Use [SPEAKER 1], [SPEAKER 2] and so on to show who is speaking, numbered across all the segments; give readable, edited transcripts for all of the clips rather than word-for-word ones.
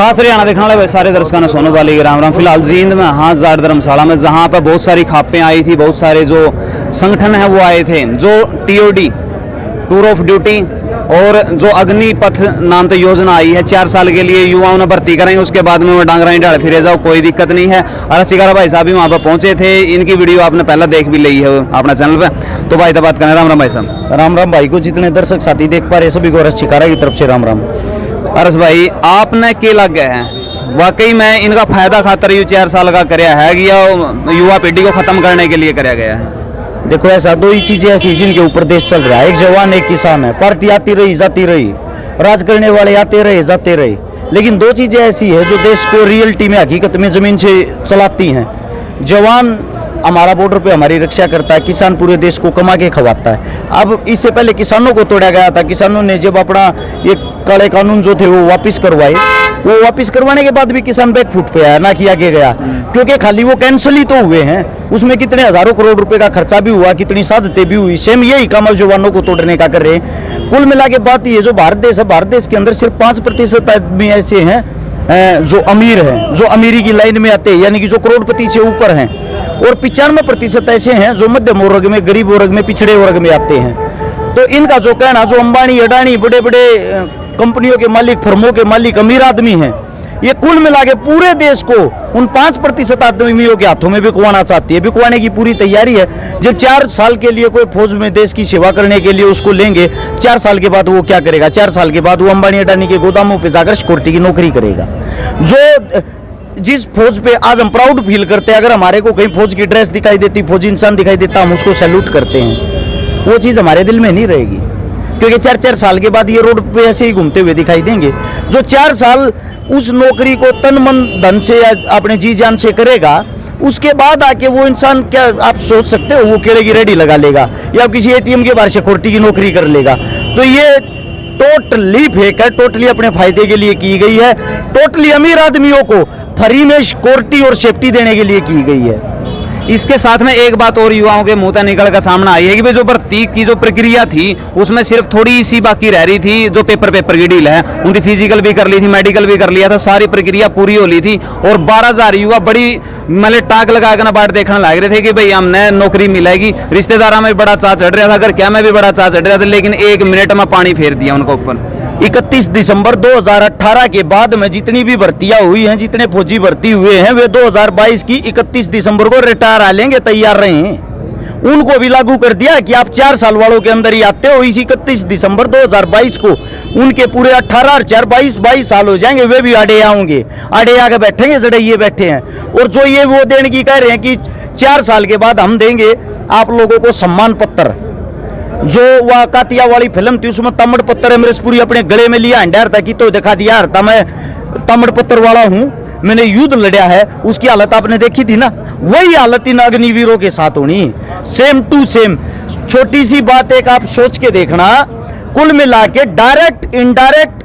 [SPEAKER 1] खास हरियाणा देखने वाले सारे दर्शकों ने सोनू वाली राम राम। फिलहाल जींद में हाँ जाट धर्मशाला में जहाँ पर बहुत सारी खापें आई थी, बहुत सारे जो संगठन है वो आए थे, जो TOD टूर ऑफ ड्यूटी और जो अग्निपथ नाम तो योजना आई है 4 साल के लिए युवाओं ने भर्ती करेंगे, उसके बाद में वो डांगरा डाल फिरे जाओ, कोई दिक्कत नहीं है। और शिकारा भाई साहब भी वहाँ पर पहुंचे थे, इनकी वीडियो आपने पहले देख भी ली है अपना चैनल पे। तो भाई तो बात करें, राम राम भाई साहब।
[SPEAKER 2] राम राम भाई को जितने दर्शक साथी देख पा रहे सभी को अरस शिकारा की तरफ से राम राम।
[SPEAKER 1] अरस भाई आपने के लग गए हैं वाकई में इनका फायदा खातर ये 4 साल का कराया है या युवा पीढ़ी को खत्म करने के लिए कराया गया है?
[SPEAKER 2] देखो ऐसा दो ही चीजें ऐसी जिनके ऊपर देश चल रहा है, एक जवान एक किसान है। पार्टी आती रही जाती रही, राज करने वाले आते रहे जाते रहे, लेकिन दो चीजें ऐसी है जो देश को रियलिटी में हकीकत में जमीन से चलाती हैं। जवान हमारा बॉर्डर पे हमारी रक्षा करता है, किसान पूरे देश को कमा के खवाता है। अब इससे पहले किसानों को तोड़ा गया था, किसानों ने जब अपना ये काले कानून जो थे वो वापस करवाए, वो वापस करवाने के बाद भी किसान बैकफुट पे आया, ना किया गया, क्योंकि खाली वो कैंसिल ही तो हुए हैं, उसमें कितने हजारों करोड़ रुपए का खर्चा भी हुआ, कितनी साधतें भी हुई। सेम यही काम अब जवानों को तोड़ने का कर रहे हैं। कुल मिला के बात ये जो भारत देश है, भारत देश के अंदर सिर्फ 5% आदमी ऐसे हैं जो अमीर हैं, जो अमीरी की लाइन में आते हैं, यानी कि जो करोड़पति से ऊपर हैं, और 95% ऐसे हैं जो मध्यम वर्ग में, गरीब वर्ग में, पिछड़े वर्ग में आते हैं। तो इनका जो कहना, जो अंबानी अडानी बड़े बड़े कंपनियों के मालिक, फर्मों के मालिक अमीर आदमी हैं, ये कुल मिला के पूरे देश को उन 5% आदमियों के हाथों में बिकवाना चाहती है। बिकवाने की पूरी तैयारी है। जब 4 साल के लिए कोई फौज में देश की सेवा करने के लिए उसको लेंगे, 4 साल के बाद वो क्या करेगा? 4 साल के बाद वो अंबानी अडानी के गोदामों पे जाकर सिक्योरिटी की नौकरी करेगा। जो जिस फौज पे आज हम प्राउड फील करते हैं, अगर हमारे को कहीं फौज की ड्रेस दिखाई देती, फौजी इंसान दिखाई देता, हम उसको सैल्यूट करते हैं। वो चीज़ हमारे दिल में नहीं रहेगी, क्योंकि 4-4 साल के बाद ये रोड पे ऐसे ही घूमते हुए दिखाई देंगे। जो 4 साल उस नौकरी को तन मन धन से या अपने जी जान से करेगा, उसके बाद आके वो इंसान, क्या आप सोच सकते हो वो केले की रेडी लगा लेगा या किसी ATM के बाहर सिक्योरिटी की नौकरी कर लेगा? तो ये टोटली फेक है, टोटली अपने फायदे के लिए की गई है, टोटली अमीर आदमियों को फ्री में सिक्योरिटी और सेफ्टी देने के लिए की गई है।
[SPEAKER 1] इसके साथ में एक बात और युवाओं के मुंह से निकल कर सामने आई है कि जो भर्ती की जो प्रक्रिया थी उसमें सिर्फ थोड़ी सी बाकी रह रही थी, जो पेपर की डील है, उनकी फिजिकल भी कर ली थी, मेडिकल भी कर लिया था, सारी प्रक्रिया पूरी हो ली थी और 12,000 युवा बड़ी मतलब टाक लगा कर ना बाट देखने लग रहे थे कि भाई हमने नौकरी मिलेगी। रिश्तेदारों में बड़ा चाह चढ़ रहा था, घर क्या में भी बड़ा चाह चढ़ रहा था, लेकिन 1 मिनट में पानी फेर दिया उनके ऊपर।
[SPEAKER 2] 31 दिसंबर 2018 के बाद में जितनी भी भर्तियां हुई हैं, जितने फौजी भर्ती हुए हैं, वे 2022 की 31 दिसंबर को रिटायर आ लेंगे, तैयार रहे हैं। उनको भी लागू कर दिया कि आप 4 साल वालों के अंदर ही आते हो। इसी 31 दिसंबर 2022 को उनके पूरे 18 और 4 22 साल हो जाएंगे, वे भी आड़े आएंगे, आड़े आके बैठेंगे जड़े ये बैठे हैं। और जो ये वो देने की कह रहे हैं कि 4 साल के बाद हम देंगे आप लोगों को सम्मान पत्र, जो वह कातिया वाली फिल्म थी उसमें तमिल पत्थर अमरीशपुरी अपने गले में लिया हंडार था कि तो दिखा दिया हरता मैं तमिल पत्थर वाला हूं, मैंने युद्ध लड़ा है। उसकी हालत आपने देखी थी ना, वही हालत इन अग्निवीरों के साथ होनी, सेम टू सेम। छोटी सी बात एक आप सोच के देखना, कुल मिला के डायरेक्ट इनडायरेक्ट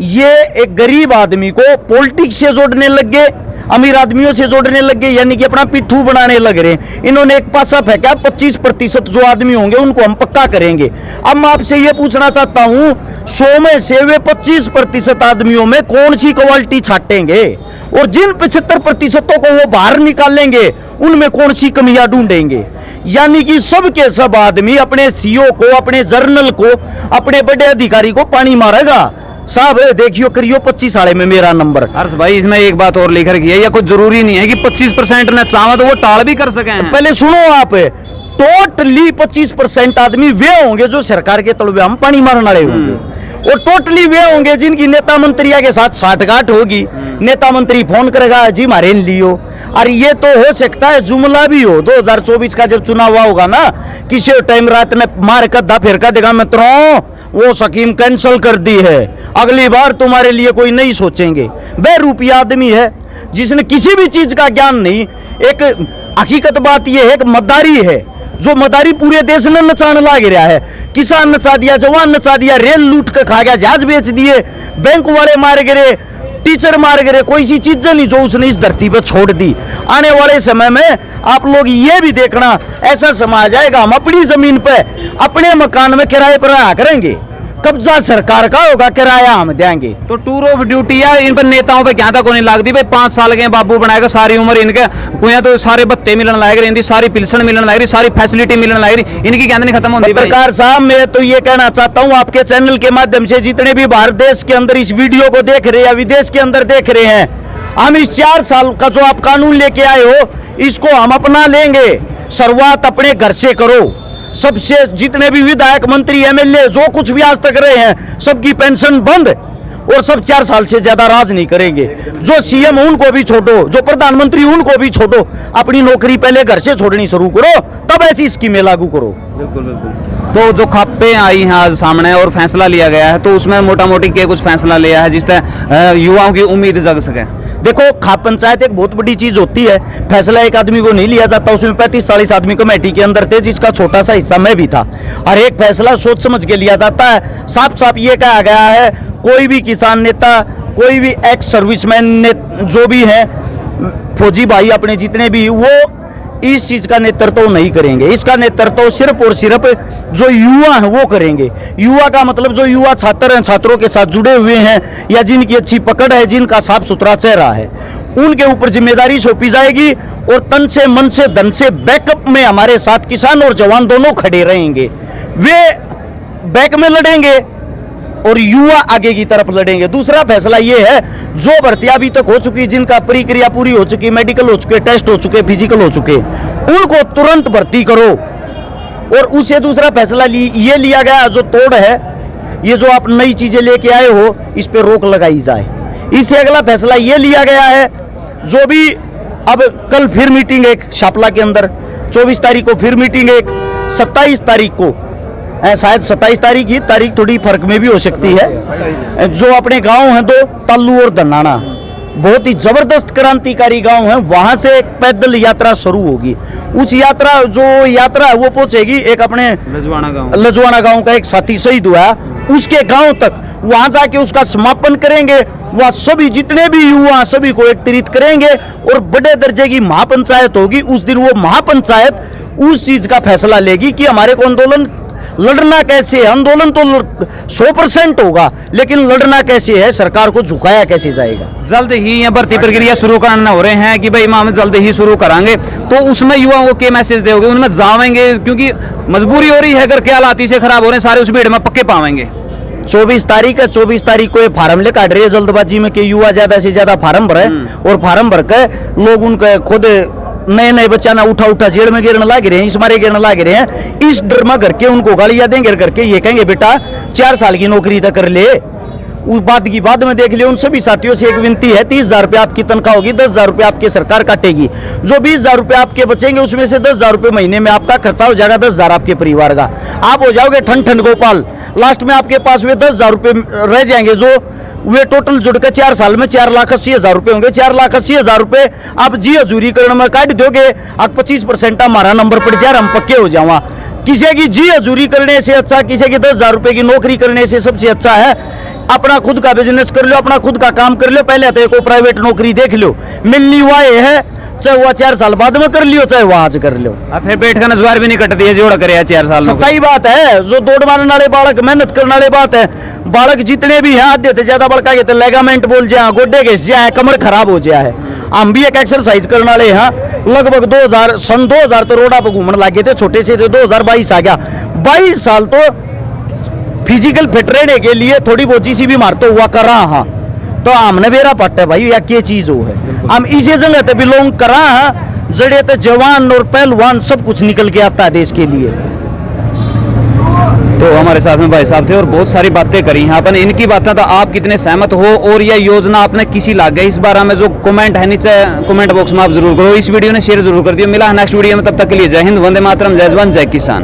[SPEAKER 2] ये एक गरीब आदमी को पॉलिटिक्स से जोड़ने लग गए, अमीर आदमियों से जोड़ने लग गए, यानी कि अपना पिट्ठू बनाने लग रहे। इन्होंने एक पासा फेंका, 25% जो आदमी होंगे उनको हम पक्का करेंगे। अब मैं आपसे ये पूछना चाहता हूं, 100 में से वे 25% आदमियों में कौन सी क्वालिटी छाटेंगे, और जिन 75% को वो बाहर निकालेंगे उनमें कौन सी कमियां ढूंढेंगे? यानी कि सब के सब आदमी अपने CO को, अपने जर्नल को, अपने बड़े अधिकारी को पानी मारेगा। साहब देखियो करियो 25 साले में मेरा नंबर।
[SPEAKER 1] हर्ष भाई इसमें एक बात और लिख रखी है, या कुछ जरूरी नहीं है कि 25% ने चाहा तो वो टाल भी कर सके हैं।
[SPEAKER 2] पहले सुनो आप, टोटली 25% आदमी वे होंगे जो सरकार के तलबे हम पानी मारने वाले होंगे, और टोटली वे होंगे जिनकी नेता मंत्रियों के साथ साठगांठ होगी। नेता मंत्री फोन करेगा, जी मारे लियो। और ये तो हो सकता है जुमला भी हो। 2024 का जब चुनाव होगा ना, किसी टाइम रात में मार कर फिर कर देगा मित्रों वो स्कीम कैंसिल कर दी है, अगली बार तुम्हारे लिए कोई नहीं सोचेंगे। बेरूपी आदमी है जिसने किसी भी चीज का ज्ञान नहीं। एक हकीकत बात यह है कि मदारी है, जो मदारी पूरे देश में नचाने लाग रहा है। किसान नचा दिया, जवान नचा दिया, रेल लूट कर खा गया, जहाज बेच दिए, बैंक वाले मार गिरे, टीचर मार गिरे, कोई सी चीज नहीं जो उसने इस धरती पर छोड़ दी। आने वाले समय में आप लोग ये भी देखना, ऐसा समाज आएगा हम अपनी जमीन पे अपने मकान में किराए पर रहा करेंगे, कब्जा सरकार का होगा, किराया हम देंगे।
[SPEAKER 1] तो टूर ऑफ ड्यूटी है इन पर नेताओं पे क्या था को नहीं लगती भाई 5 साल के बाबू बनाएगा सारी उम्र इनके कुया तो सारे बत्ते मिलन लायक रही सारी पिल्सन मिलन लायक रही सारी फैसिलिटी मिलन लायक रही इनकी क्या नहीं खत्म होती।
[SPEAKER 2] पत्रकार साहब मैं तो ये कहना चाहता हूँ आपके चैनल के माध्यम से जितने भी भारत देश के अंदर इस वीडियो को देख रहे हैं या विदेश के अंदर देख रहे हैं, हम इस 4 साल का जो आप कानून लेके आए हो इसको हम अपना लेंगे। शुरुआत अपने घर से करो। सबसे जितने भी विधायक मंत्री एमएलए जो कुछ भी आज तक रहे हैं सबकी पेंशन बंद और सब 4 साल से ज्यादा राज नहीं करेंगे। जो सीएम उनको भी छोड़ो, जो प्रधानमंत्री उनको भी छोड़ो, अपनी नौकरी पहले घर से छोड़नी शुरू करो, तब ऐसी स्कीमें लागू करो।
[SPEAKER 1] बिल्कुल बिल्कुल। तो जो खापें आई हैं आज सामने और फैसला लिया गया है तो उसमें मोटा मोटी क्या कुछ फैसला लिया है जिससे युवाओं की उम्मीद जग सके।
[SPEAKER 2] देखो खाप पंचायत एक बहुत बड़ी चीज होती है। फैसला एक आदमी को नहीं लिया जाता, उसमें 35-40 आदमी कमेटी के अंदर थे जिसका छोटा सा हिस्सा मैं भी था। हर एक फैसला सोच समझ के लिया जाता है। साफ साफ ये कहा गया है कोई भी किसान नेता, कोई भी एक्स सर्विसमैन ने जो भी है फौजी भाई अपने जितने भी, वो इस चीज का नेतृत्व नहीं करेंगे। इसका नेतृत्व सिर्फ और सिर्फ जो युवा हैं वो करेंगे। युवा का मतलब जो युवा छात्र हैं, छात्रों के साथ जुड़े हुए हैं या जिनकी अच्छी पकड़ है, जिनका साफ सुथरा चेहरा है, उनके ऊपर जिम्मेदारी सौंपी जाएगी और तन से मन से धन से बैकअप में हमारे साथ किसान और जवान दोनों खड़े रहेंगे। वे बैक में लड़ेंगे और युवा आगे की तरफ लड़ेंगे। दूसरा फैसला ये है जो भर्तियां अभी तक हो चुकी, जिनका प्रक्रिया पूरी हो चुकी, मेडिकल हो चुके, टेस्ट हो चुके, फिजिकल हो चुके, उनको तुरंत भर्ती करो। और उससे दूसरा फैसला ये लिया गया जो तोड़ है, ये जो आप नई चीजें लेके आए हो इस पे रोक लगाई जाए। इससे अगला फैसला ये लिया गया है जो भी अब कल फिर मीटिंग एक शापला के अंदर 24 तारीख को फिर मीटिंग एक 27 तारीख को शायद 27 तारीख की तारीख थोड़ी फर्क में भी हो सकती है। जो अपने गांव हैं दो तालू और धनाना, बहुत ही जबरदस्त क्रांतिकारी गांव है, वहां से एक पैदल यात्रा शुरू होगी। उस यात्रा जो यात्रा है वो पहुंचेगी एक अपने लजवाना गांव का एक साथी शहीद हुआ उसके गांव तक। वहां जाके उसका समापन करेंगे। वह सभी जितने भी युवा सभी को एकत्रित करेंगे और बड़े दर्जे की महापंचायत होगी। उस दिन वो महापंचायत उस चीज का फैसला लेगी कि हमारे को आंदोलन लड़ना कैसे है। आंदोलन तो 100% होगा, लेकिन लड़ना कैसे है, सरकार को झुकाया कैसे जाएगा।
[SPEAKER 1] जल्द ही ये भर्ती प्रक्रिया शुरू करना हो रहे हैं कि भाई हम जल्द ही शुरू करांगे, तो उसमें युवाओं को क्या मैसेज दोगे? उनमें जावेंगे क्योंकि मजबूरी हो रही है, घर के हालात से खराब हो रहे हैं, सारे उस भीड़ में पक्के पावेंगे।
[SPEAKER 2] 24 तारीख है, 24 तारीख को ये फार्म ले काट रही है जल्दबाजी में कि युवा ज्यादा से ज्यादा फार्म भरे और फार्म भर के लोग उनके खुद नए नए बच्चा ना उठा जेल में गिरने लग रहे हैं, इस मारे गिरने लग रहे हैं। इस डर में करके उनको गालियां देंगे करके ये कहेंगे बेटा 4 साल की नौकरी तक कर ले। उस बात की बाद में देख लियो। उन सभी साथियों से एक विनती है, 30,000 रुपये आपकी तनख्वाह होगी, 10,000 रुपये आपकी सरकार काटेगी। जो 20,000 रुपये आपके बचेंगे उसमें से 10,000 रुपये महीने में आपका खर्चा हो जाएगा, 10,000 आपके परिवार का। आप हो जाओगे ठन गोपाल। लास्ट में आपके पास वे 10,000 रुपये रह जाएंगे जो वे टोटल जुड़कर 4 साल में 4,80,000 रुपये होंगे। 4,80,000 रुपये आप जी हजूरी करने में काट दोगे, आप 25% हमारा नंबर पड़ जाए, हम पक्के हो जावा। किसी की जी हजूरी करने से अच्छा, किसी की 10,000 रुपये की नौकरी करने से सबसे अच्छा है अपना खुद का बिजनेस कर लो, अपना खुद का काम कर लो। पहले तो एक प्राइवेट नौकरी देख लो, मिलनी हुआ है, चाहे वह 4 साल बाद में कर लियो, चाहे वहां से कर लो।
[SPEAKER 1] फिर पेट का नजवार भी नहीं कटती है जोड़ा करे 4 साल।
[SPEAKER 2] सच्चाई बात है। जो दौड़ मारने वाले बालक, मेहनत करने वाले बात है, बालक जितने भी हैं आधे से ज्यादा बड़का के लेगामेंट बोल जाए, गोड्डे घिस जाए, कमर खराब हो जाए। हम भी एक एक्सरसाइज करने वाले हैं। लगभग 2000 तो रोडा पर घूमने लगे थे, छोटे से थे। 2022 आ गया, 22 साल तो फिजिकल फिट रहने के लिए थोड़ी बहुत चीज भी मारते हुआ कर रहा। हाँ तो हमने बेरा पट्टा भाई या क्या चीज हो है, हम इसी जगह पे बिलोंग कर रहा है। जड़े तो जवान और पहलवान सब कुछ निकल के आता है देश के लिए।
[SPEAKER 1] तो हमारे साथ में भाई साहब थे और बहुत सारी बातें करी हैं अपन। इनकी बातें तो आप कितने सहमत हो और यह योजना आपने किसी लाग गई इस बारे में जो कमेंट है नीचे कमेंट बॉक्स में आप जरूर करो। इस वीडियो ने शेयर जरूर कर दियो। मिला है नेक्स्ट वीडियो में, तब तक के लिए जय हिंद, वंदे मातरम, जय जवान, जय किसान।